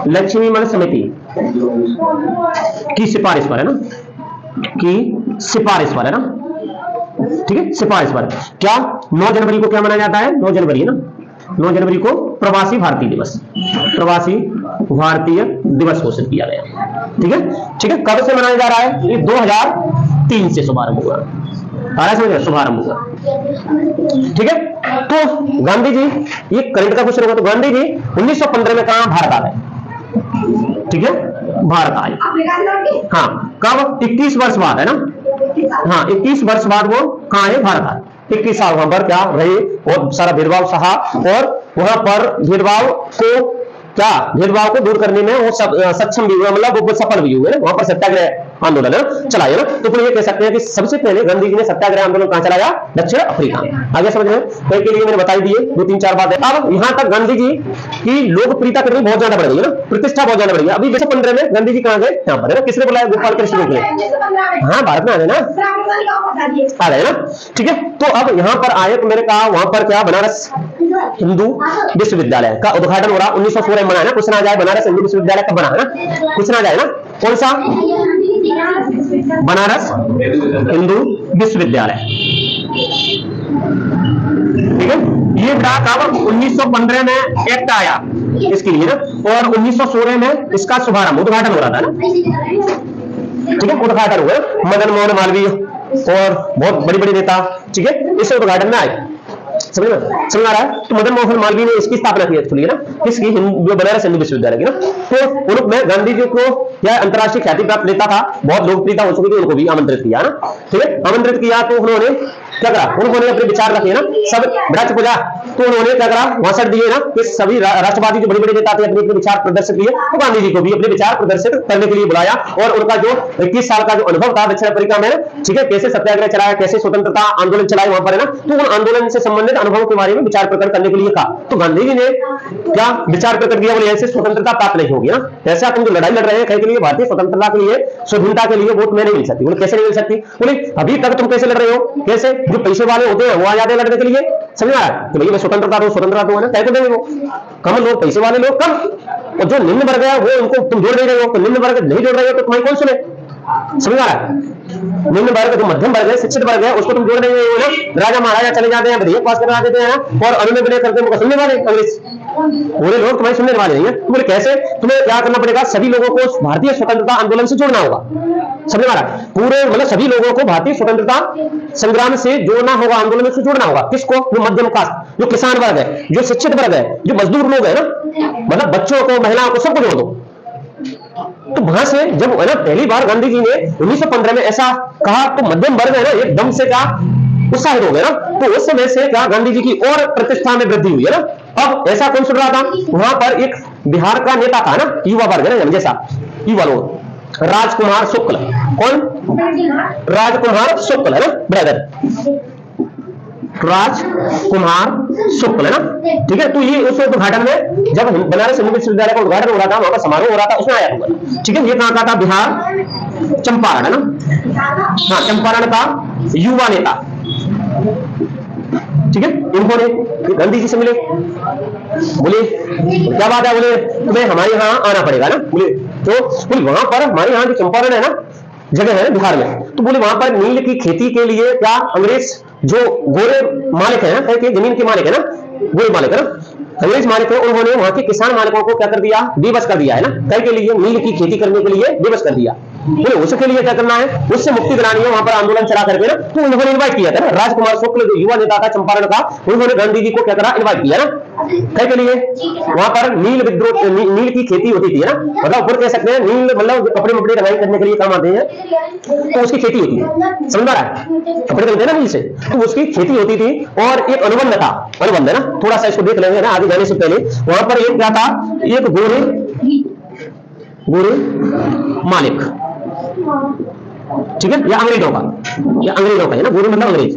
लक्ष्मीमल समिति की सिफारिश पर है ना, की सिफारिश पर है ना, ठीक है, सिफारिश पर। क्या 9 जनवरी को क्या मनाया जाता है, 9 जनवरी है ना, 9 जनवरी को प्रवासी भारतीय दिवस, प्रवासी भारतीय दिवस घोषित किया गया, ठीक है, ठीक है। कब से मनाया जा रहा है, ये 2003 से शुभारंभ हुआ, शुभारंभ हुआ, ठीक है। तो गांधी जी, ये करंट का क्वेश्चन होगा, तो गांधी जी 1915 में कहां भारत आ गए, ठीक है, भारत आए, हाँ कब, 21 वर्ष बाद है ना, हाँ 21 वर्ष बाद वो कहां है, भारत आए। 21 साल वहां पर क्या रहे, बहुत सारा भेदभाव सहा और वहां पर भेदभाव को क्या, भेदभाव को दूर करने में वो सक्षम भी हुए, मतलब वो सफल भी हुए, वहां पर सत्याग्रह आंदोलन चलाया ना। तो फिर ये कह सकते हैं कि सबसे पहले गांधी जी ने सत्याग्रह आंदोलन कहां चलाया, दक्षिण अफ्रीका में। आगे समझ रहे हैं, तो के लिए मैंने बताई दिए 2-3-4 बातें। अब यहां तक गांधी जी की लोकप्रियता कितनी बहुत ज्यादा बढ़ गई ना, प्रतिष्ठा बहुत ज्यादा बढ़ गई। अभी 2015 में गांधी जी कहां गए, यहाँ पर है ना, किसने बुलाया, गोपाल कृष्ण गोखले, हाँ भारत में आ गए ना, आ गए ना, ठीक है। तो अब यहाँ पर आए तो मैंने कहा वहां पर क्या, बनारस हिंदू विश्वविद्यालय का उद्घाटन हो रहा 1916 में, बना है ना, कुछ ना जाए बनारस हिंदू विश्वविद्यालय कब बना है ना, कुछ ना जाए ना, कौन सा, बनारस हिंदू विश्वविद्यालय, ठीक है। ये कब 1915 में एक्ट आया इसके लिए ना, और 1916 में इसका शुभारंभ, उद्घाटन हो रहा था ना, ठीक है, उद्घाटन हुआ मदन मोहन मालवीय और बहुत बड़ी बड़ी नेता, ठीक है, इस उद्घाटन में आए, समझ आ रहा है। तो मदन मोहन मालवीय ने इसकी स्थापना की एक्चुअली ना, किसकी, बनारस हिंदू विश्वविद्यालय की ना। तो उन्होंने गांधी जी को क्या अंतरराष्ट्रीय ख्याति प्राप्त नेता था, बहुत लोकप्रियता हो चुकी थी, उनको भी आमंत्रित किया ना, ठीक है, आमंत्रित किया। तो उन्होंने क्या करा, उन्होंने अपने विचार रखे ना, सब बड़ा चुप हो जा, तो उन्होंने क्या करा, भाषण दिए ना कि सभी राष्ट्रवादी जो बड़े बड़े नेता थे अपने अपने विचार प्रदर्शित किए, तो गांधी जी को भी अपने विचार प्रदर्शित करने के लिए बुलाया और उनका जो 21 साल का जो अनुभव था दक्षिण अफ्रीका में, ठीक है, कैसे सत्याग्रह चलाया, कैसे स्वतंत्रता आंदोलन चलाए वहां पर है ना, तो उन आंदोलन से संबंधित अनुभव के बारे में विचार प्रकट करने के लिए कहा। तो गांधी जी ने क्या विचार प्रकट किया, बोले ऐसे स्वतंत्रता प्राप्त नहीं होगी ना, ऐसा तुम जो लड़ाई लड़ रहे हैं कहीं के लिए, भारतीय स्वतंत्रता के लिए, स्वाधीनता के लिए, वो तुम्हें नहीं मिल सकती। बोले कैसे नहीं मिल सकती, बोले अभी तक तुम कैसे लड़ रहे हो, कैसे जो पैसे वाले होते हैं वो आ जाते हैं लड़ने के लिए, समझ आ रहा है, तो भैया स्वतंत्रता दो, स्वतंत्रता दो है ना, कहते देंगे वो कम लोग, पैसे वाले लोग कम, और जो निम्न वर्ग है वो उनको तुम जोड़ दे रहे हो, तो निम्न वर्ग नहीं जोड़ रहे हो तो तुम्हारी कौन सुने, समझ आ रहा है, निम्न वर्ग जो मध्यम वर्ग है, शिक्षित वर्ग है, उसको तुम जोड़ देंगे ना, राजा महाराजा चले जाते हैं, विधेयक पास करवा देते हैं और अनुनय विनय करते हैं, सुनने वाले कांग्रेस पूरे लोग तुम्हारे सुनने वाले नहीं है। तो बोले कैसे, तुम्हें क्या करना पड़ेगा, सभी लोगों को भारतीय स्वतंत्रता आंदोलन से जोड़ना होगा, समझ आ रहा है, पूरे मतलब सभी लोगों को भारतीय स्वतंत्रता संग्राम से जोड़ना होगा, आंदोलन से जोड़ना होगा। किसको, जो मध्यम कास्ट, जो किसान वर्ग है, जो शिक्षित वर्ग है, जो मजदूर लोग है ना, मतलब बच्चों को, महिलाओं को, सबको जोड़ दो। तो वहां से जब है ना पहली बार गांधी जी ने 1915 में ऐसा कहा तो मध्यम वर्ग है ना एकदम से क्या उत्साहित हो गया ना, तो उस समय से क्या गांधी जी की और प्रतिष्ठा में वृद्धि हुई है ना। अब ऐसा कौन सुन रहा था, वहां पर एक बिहार का नेता था ना, युवा वर्ग है ना, जैसा युवा लोग, राजकुमार शुक्ल, कौन, राजकुमार शुक्ल है ना ब्रदर, राजकुमार शुक्ल है ना, ठीक है। तो ये उस उद्घाटन में जब बनारस हिंदू विश्वविद्यालय का उद्घाटन हो रहा था, वहां का समारोह हो रहा था, उसमें आया हुआ, ठीक है। ये कहां का था, बिहार चंपारण है ना, हाँ चंपारण का युवा नेता, ठीक है। इन्होंने गांधी जी से मिले, बोले क्या बात है, बोले तुम्हें हमारे यहाँ आना पड़ेगा ना, बोले तो बोले वहां पर हमारे यहाँ जो चंपारण है ना जगह है बिहार में, तो बोले वहां पर नील की खेती के लिए क्या अंग्रेज जो गोरे मालिक है ना, के जमीन के मालिक है ना, गोरे मालिक है ना, अंग्रेज मालिक है, उन्होंने वहां के किसान मालिकों को क्या कर दिया, बेबस कर दिया है ना, कई के लिए नील की खेती करने के लिए बेबस कर दिया। बोले उसके लिए क्या करना है, उससे मुक्ति दिलानी है, वहां पर आंदोलन चला करके ना, तो उन्होंने इन्वाइट किया था ना, राजकुमार शुक्ल जो युवा नेता था चंपारण का, उन्होंने गांधी जी को क्या करा, इन्वाइट किया ना, कई के लिए वहां पर नील विद्रोह, नील की खेती होती थी ना, मतलब ऊपर कह सकते हैं नील मतलब कपड़े वपड़े रंगाई करने के लिए काम आते हैं, तो उसकी खेती होती है, समझ रहा है, कपड़े बनते हैं ना नील से, तो उसकी खेती होती थी। और एक अनुबंध था, अनुबंध है ना, थोड़ा सा इसको देख लेंगे ना आगे जाने से पहले। वहां पर एक क्या था, एक गोरे मालिक, ठीक है, या अंग्रेजों का, या अंग्रेजों का है ना, गोरे मतलब अंग्रेज,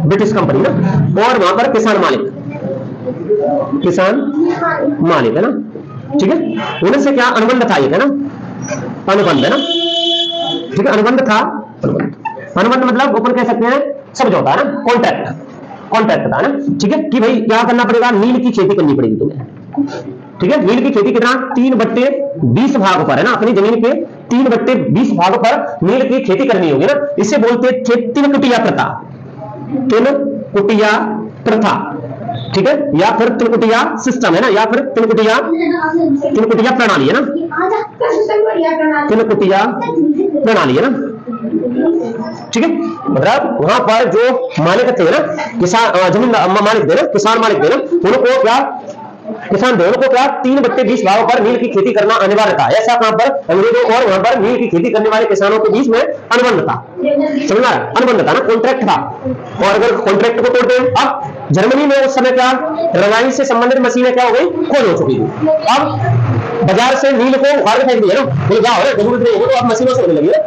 ब्रिटिश कंपनी ना, और वहां पर किसान मालिक, किसान मालिक है ना, ठीक है। उनसे से क्या अनुबंध था, एक है ना, अनुबंध है ना, ठीक है, अनुबंध था, अनुबंध मतलब ऊपर कह सकते हैं समझौता है ना, कॉन्ट्रैक्ट, कॉन्ट्रैक्ट था ना, ठीक है, कि भाई क्या करना पड़ेगा, नील की खेती करनी पड़ेगी तुम्हें, ठीक है। नील की खेती कितना, 3/20 भाग पर है ना, अपनी जमीन के 3/20 भाग पर नील की खेती करनी होगी ना, इसे बोलते थे तिनकुटिया प्रथा, तिनकुटिया प्रथा, ठीक है, या फिर तिनकुटिया सिस्टम है ना, या फिर तिनकुटिया प्रणाली है ना, तिनकुटिया प्रणाली है ना, ठीक है। मतलब वहां पर जो मालिक थे ना, किसान जमीन मालिक थे ना, किसान मालिक थे ना, उनको क्या, किसान थे उनको क्या 3/20 भागों पर नील की खेती करना अनिवार्य था। ऐसा कहां पर, अंग्रेजों और वहां पर नील की खेती करने वाले किसानों के बीच में अनुबंध था, समझना, अनुबंध था ना, कॉन्ट्रैक्ट था। और अगर कॉन्ट्रैक्ट को तोड़ते हैं, अब जर्मनी में उस समय क्या रंगाई से संबंधित मशीनें क्या हो गई, खोज हो चुकी थी, अब बाजार से नील को उखाड़ के फेंक दिया ना, बोले क्या हो रहा है, जरूरत नहीं है, तो अब मशीनों से होने लगी है।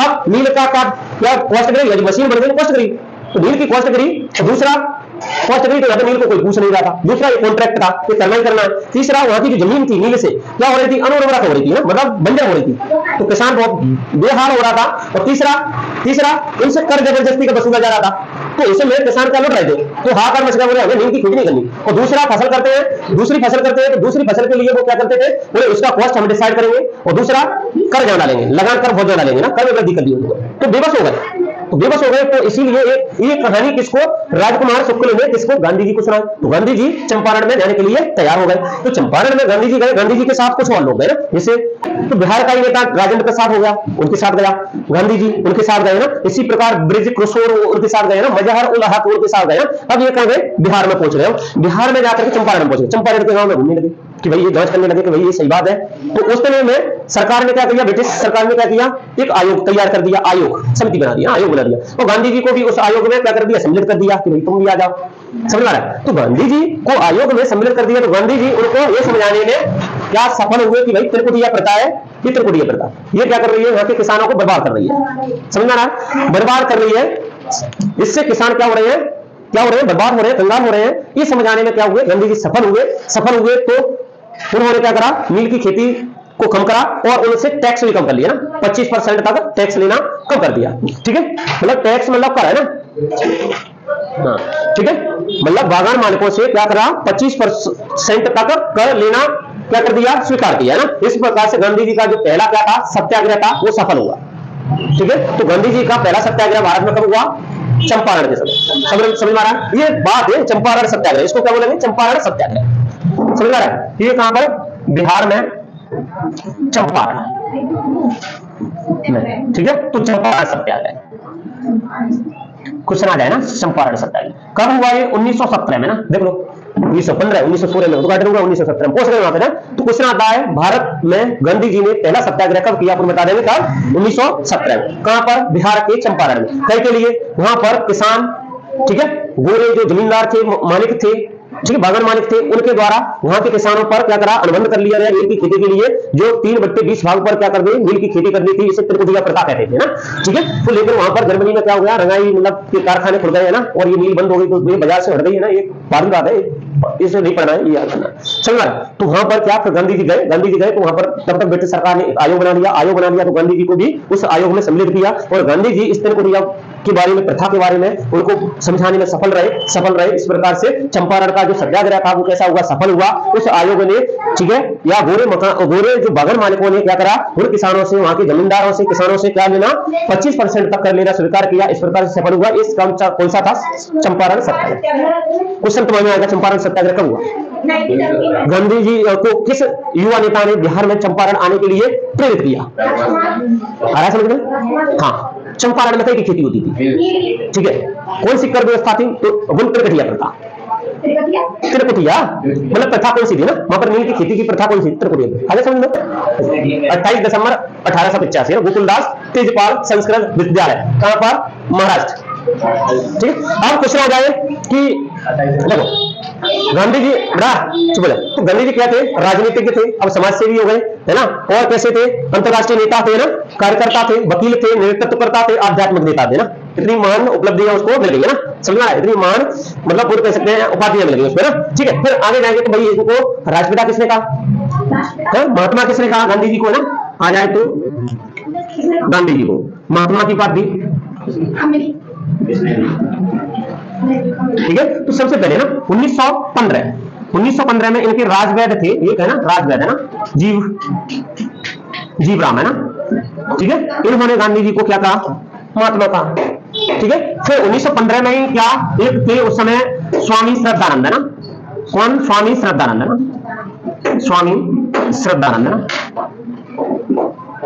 अब नील का क्या कॉस्ट करेगी, मशीन बन गई कॉस्ट करी, तो नील की कॉस्ट करी, दूसरा कॉस्ट करी, तो नील को कोई पूछ नहीं रहा था, दूसरा ये कॉन्ट्रैक्ट था, ये करना ही करना है, तीसरा वहां की जो जमीन थी नील से क्या हो रही थी, अनउर्वरक हो रही थी ना, मतलब बंजर हो रही थी, तो किसान बहुत बेहाल हो रहा था। और तीसरा उनसे कर जबरदस्ती का वसूला जा रहा था, तो इसे मेरे किसान क्या लड़ रहे थे, तो हाहाकार मच गया, बोले हमें नील की खेती नहीं करनी। और दूसरी फसल करते हैं, तो दूसरी फसल के लिए वो क्या करते थे, बोले उसका कॉस्ट हम डिसाइड करेंगे, और दूसरा कर ज्यादा डालेंगे, लगान कर बहुत ज्यादा डालेंगे ना, कर में वृद्धि कर दी, तो बेबस हो गए, तो इसीलिए ये कहानी किसको, राजकुमार शुक्ल ने किसको, गांधी जी को सुनाई। तो गांधी जी चंपारण में जाने के लिए तैयार हो गए। तो चंपारण में गांधी जी गए, गांधी जी के साथ कुछ और लोग गए ना, जैसे तो बिहार का ही नेता राजेंद्र प्रसाद हो गया, उनके साथ गया गांधी जी, उनके साथ गए ना। इसी प्रकार ब्रिज किशोर उनके साथ गए ना, मजहर उल हक उनके साथ गए ना। अब ये कहां गए, बिहार में पहुंच रहे हो, बिहार में जाकर के चंपारण में पहुंचे, चंपारण के गांव में घूमने लगे। कि भाई ये जांच करने लगे कि भाई ये सही बात है। तो उस समय में सरकार ने क्या किया, ब्रिटिश सरकार ने क्या किया, एक आयोग तैयार कर दिया, आयोग समिति बना दिया, आयोग बना दिया। तो गांधी जी को भी उस आयोग में क्या कर दिया, सम्मिलित कर दिया कि भाई तुम भी आ जाओ। समझ में आ रहा है? तो गांधी जी को आयोग में सम्मिलित कर दिया। तो गांधी जी उनको ये समझाने में क्या सफल हुए कि भाई त्रिकुटीय प्रथा है, ये त्रिकुटीय प्रथा ये क्या कर रही है, यहाँ के किसानों को बर्बाद कर रही है। समझ में आ रहा है? बर्बाद कर रही है। इससे किसान क्या हो रहे हैं, क्या हो रहे हैं, बर्बाद हो रहे हैं, कंगाल हो रहे हैं। ये समझाने में क्या हुए, गांधी जी सफल हुए। सफल हुए तो उन्होंने क्या करा, नील की खेती को कम करा और उनसे टैक्स भी कम कर लिया ना, 25% तक टैक्स लेना कम कर दिया। ठीक है, मतलब टैक्स मतलब कर है ना, हाँ ठीक है, मतलब बागान मालिकों से क्या करा, 25% तक कर लेना क्या कर दिया, स्वीकार किया ना। इस प्रकार से गांधी जी का जो पहला क्या था, सत्याग्रह था, वो सफल हुआ। ठीक है, तो गांधी जी का पहला सत्याग्रह भारत में कब हुआ, चंपारण के समय। समझ में आ रहा है? ये बात है चंपारण सत्याग्रह, इसको क्या बोलेंगे, चंपारण सत्याग्रह। समझ आ रहा है? ये कहां पर, बिहार में चंपारण। ठीक है, तो चंपारण सत्याग्रह क्वेश्चन आ जाए ना, चंपारण सत्याग्रह कब हुआ, ये 1917 में ना, देख लो 1915 1916 में उद्घाटन हुआ, 1917 में पोस्ट गए वहां पे ना। तो क्वेश्चन आता है, भारत में गांधी जी ने पहला सत्याग्रह कब किया, आपको बता देंगे कब, 1917 में। कहां पर, बिहार के चंपारण में। कई के लिए, वहां पर किसान, ठीक है, गोरे जो जमींदार थे, मालिक थे, ठीक है, बागान मालिक थे, उनके द्वारा वहां के किसानों पर क्या करा, अनुबंध कर लिया गया नील की खेती के लिए, जो 3/20 भाग पर क्या कर दी, नील की खेती करनी थी। इसे त्रिकुटीय प्रथा कहते थे ना। ठीक है, तो लेकिन वहां पर जर्मनी में क्या हो गया, रंगाई मतलब के कारखाने खुल गए है ना, और ये नील बंद हो गई, तो ये बाजार से हट गई है ना, ये बात है, इसे नहीं पढ़ना है, ये याद करना। समझ रहा? तो वहां पर क्या, गांधी जी गए तो वहां पर तब तक ब्रिटिश सरकार ने आयोग बना लिया, तो गांधी जी को भी उस आयोग में सम्मिलित किया। और गांधी जी इस त्रिकुटीय के बारे में, प्रथा के बारे में उनको समझाने में सफल रहे। इस प्रकार से चंपारण का जो सत्याग्रह था वो कैसा हुआ, सफल हुआ। उस आयोग ने, ठीक है, या गोरे जो बागान मालिकों ने क्या करा, उन किसानों से, वहां के जमींदारों से, किसानों से क्या लेना, 25% तक कर लेना स्वीकार किया। इस प्रकार से सफल हुआ। इस काम कौन सा था, चंपारण सत्याग्रह। क्वेश्चन तुम्हारे में आएगा, चंपारण सत्याग्रह कब हुआ, गांधी जी को किस युवा नेता ने बिहार में चंपारण आने के लिए प्रेरित किया, आ रहा समझ में? हाँ, चंपारण में कई की खेती होती थी। ठीक है, कौन सी कर व्यवस्था थी, तो त्रिकुटीय प्रथा। त्रिकुटीय मतलब प्रथा कौन सी थी ना, वहां पर नील की खेती की प्रथा कौन सी, त्रिकुटीय। आगे समझ लो, 28 दिसंबर 1885 गोकुलदास तेजपाल संस्कृत विद्यालय, कहां पर, महाराष्ट्र। ठीक है, अब क्वेश्चन आ जाए कि देखो गांधी जी चुप हो जाए, तो गांधी जी क्या थे, राजनीतिज्ञ थे, अब समाज सेवी हो गए है ना। और कैसे थे, अंतरराष्ट्रीय नेता थे ना, कार्यकर्ता थे, वकील थे, नेतृत्वकर्ता थे, आध्यात्मिक नेता थे ना। इतनी महान उपलब्धियां उसको मिल गई है ना, समझना है, इतनी महान मतलब पूरे कह सकते हैं उपाधियां मिल गई उसको ना। ठीक है, फिर आगे जाएंगे तो भाई इनको राष्ट्रपिता किसने कहा, महात्मा किसने कहा गांधी जी को ना। आ जाए तो गांधी जी को महात्मा की उपाधि, ठीक है। तो सबसे पहले ना 1915 में इनके राजवैद्य थे, एक है ना राजवैद्य है ना, जीव राम है ना। ठीक है, इन्होंने गांधी जी को क्या कहा, महात्मा कहा। ठीक है, फिर 1915 में ही क्या, एक थे उस समय स्वामी श्रद्धानंद है ना। कौन, स्वामी श्रद्धानंद है ना, स्वामी श्रद्धानंद है ना।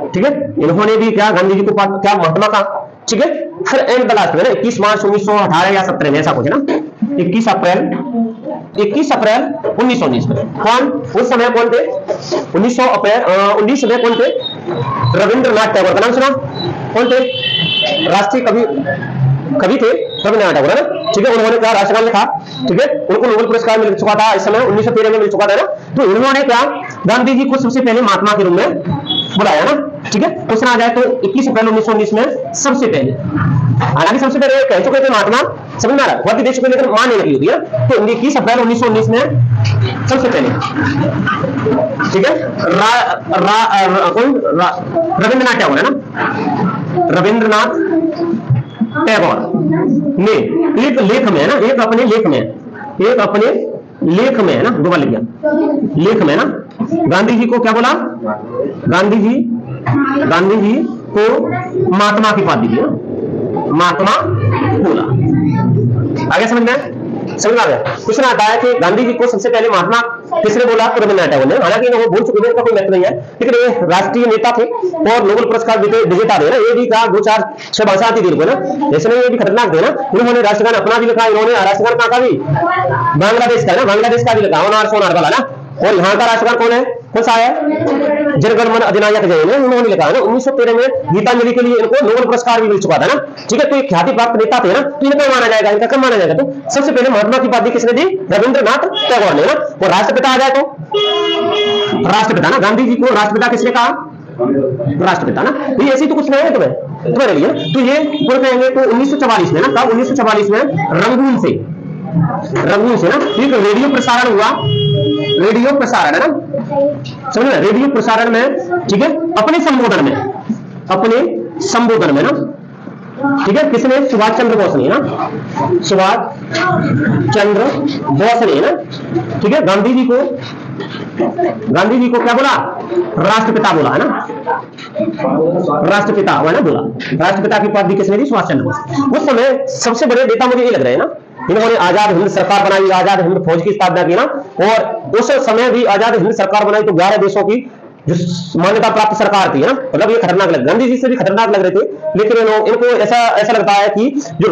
ठीक है, इन्होंने भी क्या गांधी जी को क्या महात्मा कहा। ठीक है, फिर एंड द लास्ट में 21 मार्च 1918 या 17 में ऐसा कुछ है ना, 21 अप्रैल 1919 में कौन, उस समय कौन थे, 19 में कौन थे, रविंद्रनाथ टैगोर का नाम सुना, कौन थे, राष्ट्रीय कवि थे रविंद्रनाथ टैगोर है ना। ठीक है, उन्होंने क्या राष्ट्रगान लिखा। ठीक है, उनको नोबेल पुरस्कार मिल चुका था इस समय 1913 में मिल चुका था ना। तो इन्होंने क्या गांधी जी को सबसे पहले महात्मा के रूप में बुलाया ना। ठीक है, क्वेश्चन आ जाए तो 21 अप्रैल 1919 में सबसे पहले, हालांकि सबसे पहले कह चुके थे महात्मा, समझ में आ रहा है, वर्दी दे चुके लेकिन मानने लगी होती है। तो 21 अप्रैल 1919 में सबसे पहले, ठीक है, रविंद्रनाथ टैगोर है ना, रविंद्रनाथ टैगोर ने एक लेख में है ना, एक अपने लेख में है ना, दो बार लिख दिया, लेख में ना गांधी जी को क्या बोला, गांधी जी को महात्मा की उपाधि दी, महात्मा बोला। आगे समझ में आ गया। क्वेश्चन आता है कि गांधी जी को सबसे पहले महात्मा किसने बोला, तो रविंद्रनाथ टैगोर ने। हालांकि वो भूल चुके हैं, कोई महत्व नहीं है, लेकिन ये राष्ट्रीय नेता थे और नोबेल पुरस्कार विजेता थे ना। ये भी कहा 2-4-6 भाषा आती थी ना, इसलिए ये भी खतरनाक थे ना। उन्होंने राष्ट्रगान अपना भी लिखा, इन्होंने राष्ट्रगान का भी बांग्लादेश का ना, बांग्लादेश का भी लिखा, सोनार वाला ना, और यहाँ का राष्ट्रगान कौन है, कौन सा है, जनगण मन अधिनायक जय ने उन्होंने लिखा है ना। 1913 में गीतांजलि के लिए इनको नोबेल पुरस्कार भी मिल चुका था ना, ठीक है। तो ये ख्याति प्राप्त नेता थे ना, तो इनका माना जाएगा, इनका कब माना जाएगा। तो सबसे पहले महात्मा की उपाधि किसने दी, रविंद्रनाथ टैगोर ने ना। और राष्ट्रपिता आ जाए तो राष्ट्रपिता ना, गांधी जी को राष्ट्रपिता किसने कहा, राष्ट्रपिता ना। तो ये ऐसी तो कुछ नहीं है तुम्हारे लिए। तो ये बोल कहेंगे तो 1944 में ना, कब 1944 में रंगून से ना एक रेडियो प्रसारण हुआ, रेडियो प्रसारण है ना, समझ में, रेडियो प्रसारण में, ठीक है, अपने संबोधन में ना, ठीक है, किसने, सुभाष चंद्र बोस ने ना, सुभाष चंद्र बोस ने ना, ठीक है, गांधी जी को क्या बोला, राष्ट्रपिता बोला है ना, राष्ट्रपिता हुआ ना बोला। राष्ट्रपिता की उपाधि किसने दी, सुभाष चंद्र बोस। उस समय सबसे बड़े नेता मुझे ये लग रहे हैं ना, इन्होंने आजाद हिंद सरकार बनाई, आजाद हिंद फौज की स्थापना की ना। और उस समय भी आजाद हिंद सरकार बनाई तो 11 देशों की जो मान्यता प्राप्त सरकार थी ना, मतलब ये खतरनाक लग, गांधी जी से भी खतरनाक लग रहे थे। लेकिन इनको ऐसा लगता है कि जो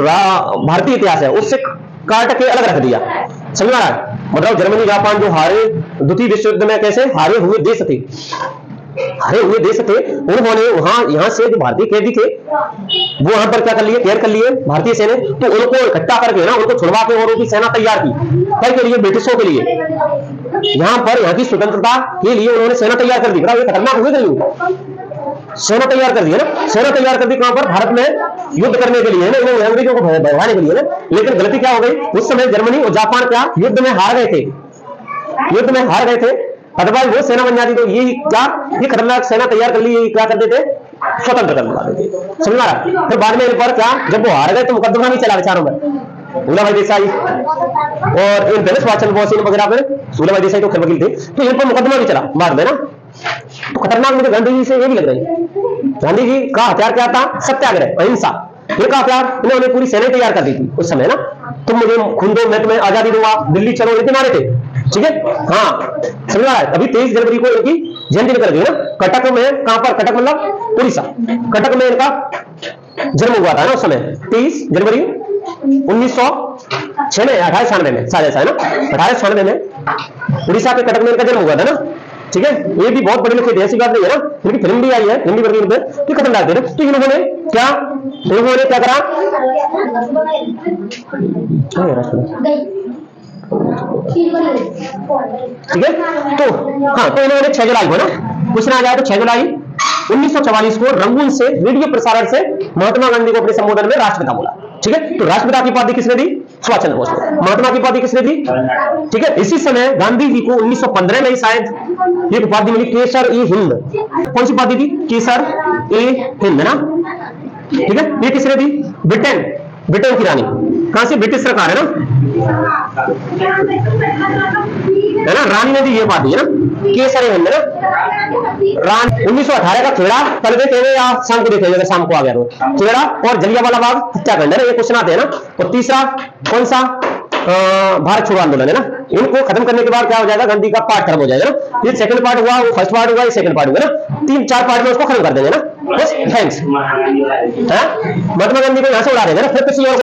भारतीय इतिहास है उससे काट के अलग रख दिया, समझ रहा है। मतलब जर्मनी जापान जो हारे द्वितीय विश्व युद्ध में, कैसे हारे हुए देश थे, उन्होंने वहां, यहां से जो भारतीय कैदी थे वो वहां पर क्या कर लिए, केयर कर लिए भारतीय सेना। तो उनको इकट्ठा करके ना, उनको छुड़वा के और उनकी सेना तैयार की, क्या के लिए, ब्रिटिशों के लिए, यहाँ की स्वतंत्रता के लिए उन्होंने सेना तैयार कर दी। ये खतरनाक हुए थे, सेना तैयार कर दी है ना, सेना तैयार कर दी कहां पर, भारत में युद्ध करने के लिए ना, इन्हें अंग्रेजों को भगाने के लिए ना। लेकिन गलती क्या हो गई, उस समय जर्मनी और जापान क्या युद्ध में हार गए थे, अदरवाइज वो सेना बन जाती। तो ये खतरनाक सेना तैयार कर ली, ये क्या करते थे, स्वतंत्र कर देते, समझ रहा। फिर बाद में इन पर क्या, जब वो हार गए तो मुकदमा भी चला विचारों में, भूलाभाई देसाई और इन पहले सुभाष चंद्र बोस वगैरह में, भूलाभाई देसाई तो खैर वकील थे, तो इन पर मुकदमा भी चला बाद में ना। तो खतरनाक मुझे गांधी जी से ये भी लग रही है। गांधी जी का हथियार क्या था, सत्याग्रह, अहिंसा। इनका हथियार इन्होंने पूरी सेना तैयार कर दी थी उस समय ना। तुम मुझे खून दो, मैं तुम्हें आजादी दूंगा, दिल्ली चलो, इतने मारे थे, ठीक है। हाँ, समझ रहा है। अभी 23 जनवरी को इनकी जयंती निकल गई ना। कटक में, कहां पर, कटक मतलब उड़ीसा, कटक में इनका जन्म हुआ था ना उस समय, 23 जनवरी 1896 में, शायद ऐसा है ना, 1896 में उड़ीसा के कटक में इनका जन्म हुआ था ना, ठीक है। ये भी बहुत बड़े लिखे थे, ऐसी बात नहीं है ना। इनकी फिल्म भी आई है हिंदी वर्ग में, तो खतरनाक थे ना। तो इन्होंने क्या करा, ठीक है। तो हाँ, तो इन्होंने 6 जुलाई को ना, क्वेश्चन आ जाए तो 6 जुलाई 1944 को रंगून से रेडियो प्रसारण से महात्मा गांधी को अपने संबोधन में राष्ट्रपिता बोला, ठीक है। तो राष्ट्रपिता की उपाधि किसने दी, सुभाष चंद्र बोस को। महात्मा की उपाधि किसने दी, ठीक है। इसी समय गांधी जी को 1915 में शायद एक उपाधि मिली, केसर ए हिंद। कौन सी उपाधि दी, केसर ए हिंद ना, ठीक है। ये किसने दी, ब्रिटेन की रानी, कहां से, ब्रिटिश सरकार है ना, रानी ने दी ये उपाधि है ना, केसर ए हिंद ना। रानी 1918 का खेड़ा, कल देखे या शाम को देखेंगे, अगर शाम को आ गया तो खेड़ा और जलियांवाला बाग हत्याकांड है ना, ये क्वेश्चन आते हैं ना। और तीसरा कौन सा, भारत छोड़ो आंदोलन है ना। इनको खत्म करने के बाद क्या हो जाएगा, गांधी का पार्ट खत्म हो जाएगा ना। ये सेकंड पार्ट हुआ, वो फर्स्ट पार्ट हुआ, ये सेकंड पार्ट हुआ ना। 3-4 पार्ट में उसको खत्म कर देंगे ना, बस। थैंक्स। महात्मा गांधी को यहां से उड़ा देंगे ना, फिर किसी और